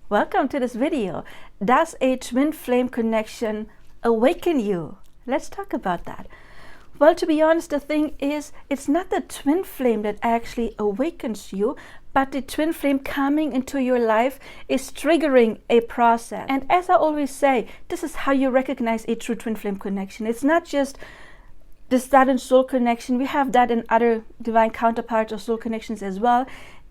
Welcome to this video. Does a twin flame connection awaken you? Let's talk about that. Well, to be honest, the thing is, it's not the twin flame that actually awakens you, but the twin flame coming into your life is triggering a process. And as I always say, this is how you recognize a true twin flame connection. It's not just the sudden soul connection. We have that in other divine counterparts or soul connections as well.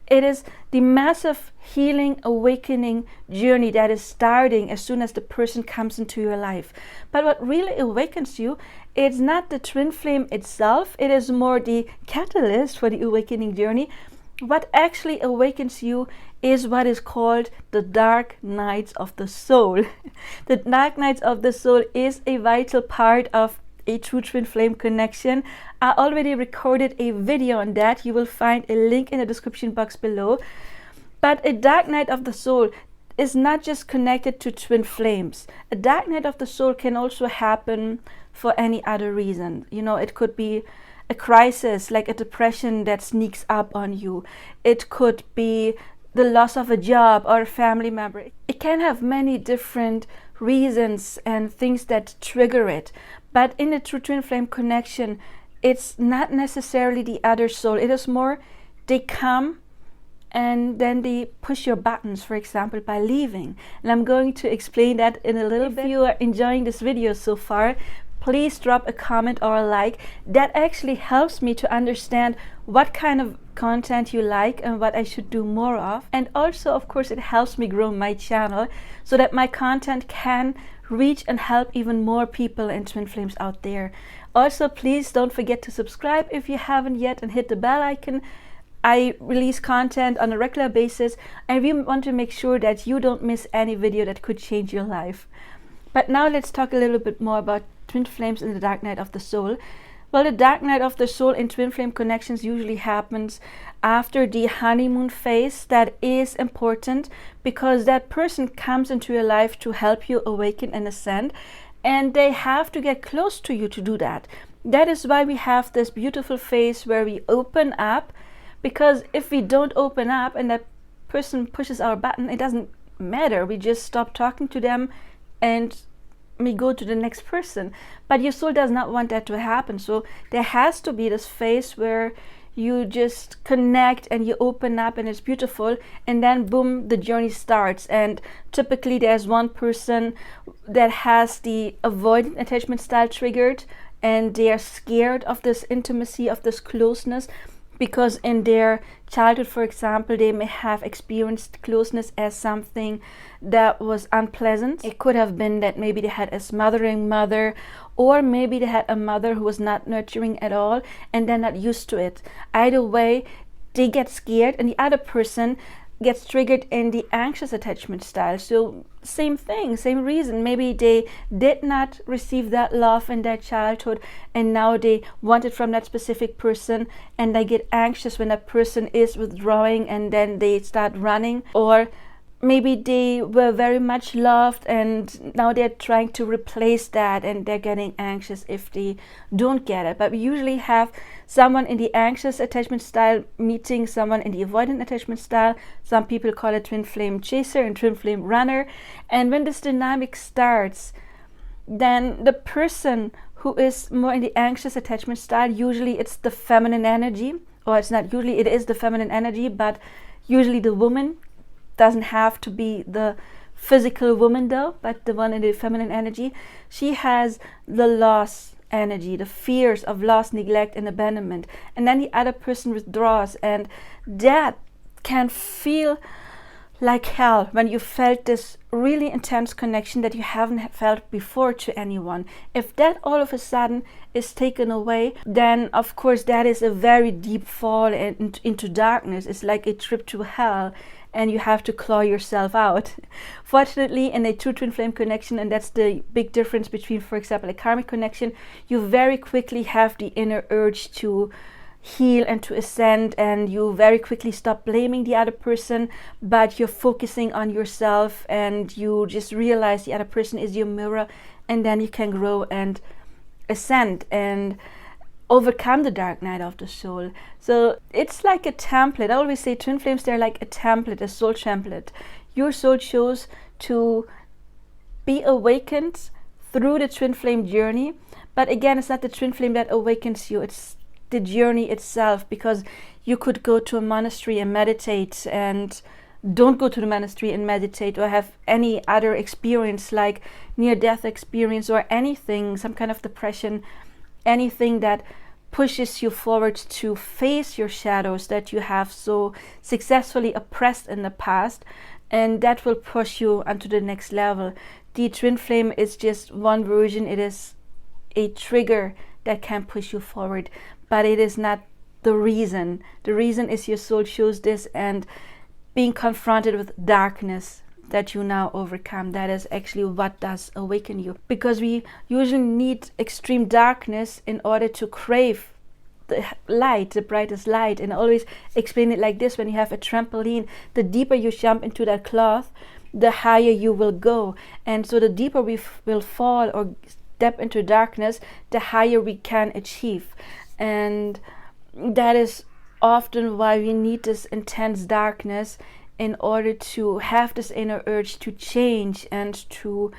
It is the massive healing, awakening journey that is starting as soon as the person comes into your life. But what really awakens you, it's not the twin flame itself. It is more the catalyst for the awakening journey. What actually awakens you is what is called the dark nights of the soul. The dark nights of the soul is a vital part of a true twin flame connection. I already recorded a video on that. You will find a link in the description box below. But a dark night of the soul is not just connected to twin flames. A dark night of the soul can also happen for any other reason. You know, it could be a crisis, like a depression that sneaks up on you. It could be the loss of a job or a family member. It can have many different reasons and things that trigger it. But in a true twin flame connection, it's not necessarily the other soul. It is more they come and then they push your buttons, for example, by leaving. And I'm going to explain that in a little bit. If you are enjoying this video so far, please drop a comment or a like. That actually helps me to understand what kind of content you like and what I should do more of. And also, of course, it helps me grow my channel so that my content can reach and help even more people and twin flames out there. Also, please don't forget to subscribe if you haven't yet and hit the bell icon. I release content on a regular basis and we want to make sure that you don't miss any video that could change your life. But now let's talk a little bit more about twin flames in the dark night of the soul. Well, the dark night of the soul in twin flame connections usually happens after the honeymoon phase. That is important because that person comes into your life to help you awaken and ascend, and they have to get close to you to do that. That is why we have this beautiful phase where we open up, because if we don't open up and that person pushes our button, it doesn't matter. We just stop talking to them and we go to the next person. But your soul does not want that to happen. So there has to be this phase where you just connect and you open up and it's beautiful, and then boom, the journey starts. And typically there's one person that has the avoidant attachment style triggered and they are scared of this intimacy, of this closeness, because in their childhood, for example, they may have experienced closeness as something that was unpleasant. It could have been that maybe they had a smothering mother, or maybe they had a mother who was not nurturing at all and they're not used to it. Either way, they get scared and the other person gets triggered in the anxious attachment style. So same thing, same reason. Maybe they did not receive that love in their childhood and now they want it from that specific person, and they get anxious when that person is withdrawing and then they start running. Or maybe they were very much loved and now they're trying to replace that and they're getting anxious if they don't get it. But we usually have someone in the anxious attachment style meeting someone in the avoidant attachment style. Some people call it twin flame chaser and twin flame runner. And when this dynamic starts, then the person who is more in the anxious attachment style, usually it's the feminine energy, or it's not usually, it is the feminine energy, but usually the woman. Doesn't have to be the physical woman though, but the one in the feminine energy. She has the loss energy, the fears of loss, neglect and abandonment, and then the other person withdraws, and that can feel like hell when you felt this really intense connection that you haven't felt before to anyone. If that all of a sudden is taken away, then of course that is a very deep fall into darkness. It's like a trip to hell and you have to claw yourself out. Fortunately, in a true twin flame connection, and that's the big difference between, for example, a karmic connection, you very quickly have the inner urge to heal and to ascend, and you very quickly stop blaming the other person, but you're focusing on yourself and you just realize the other person is your mirror, and then you can grow and ascend and overcome the dark night of the soul. So it's like a template. I always say twin flames, they're like a template, a soul template. your soul chose to be awakened through the twin flame journey. But again, it's not the twin flame that awakens you, it's the journey itself, because you could go to a monastery and meditate, and don't go to the monastery and meditate, or have any other experience like near-death experience or anything, some kind of depression, anything that pushes you forward to face your shadows that you have so successfully oppressed in the past, and that will push you onto the next level. The twin flame is just one version. It is a trigger that can push you forward, but it is not the reason. The reason is your soul chose this, and being confronted with darkness that you now overcome, that is actually what does awaken you. Because we usually need extreme darkness in order to crave the light, the brightest light. And I always explain it like this: when you have a trampoline, the deeper you jump into that cloth, the higher you will go. And so the deeper we will fall or step into darkness, the higher we can achieve. And that is often why we need this intense darkness, in order to have this inner urge to change and to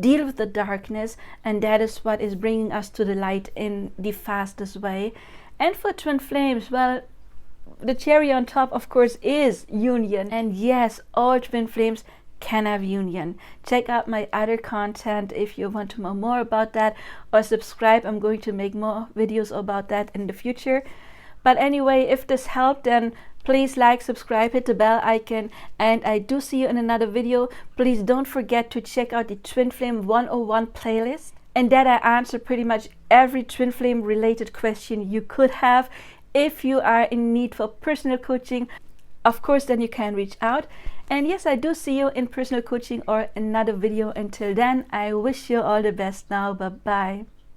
deal with the darkness. And that is what is bringing us to the light in the fastest way. And for twin flames, well, the cherry on top, of course, is union. And yes, all twin flames can have union. Check out my other content if you want to know more about that, or subscribe. I'm going to make more videos about that in the future. But anyway, if this helped, then please like, subscribe, hit the bell icon, and I do see you in another video. Please don't forget to check out the Twin Flame 101 playlist, and that I answer pretty much every twin flame related question you could have. If you are in need for personal coaching, of course, then you can reach out. And yes, I do see you in personal coaching or another video. Until then, I wish you all the best now. Bye bye.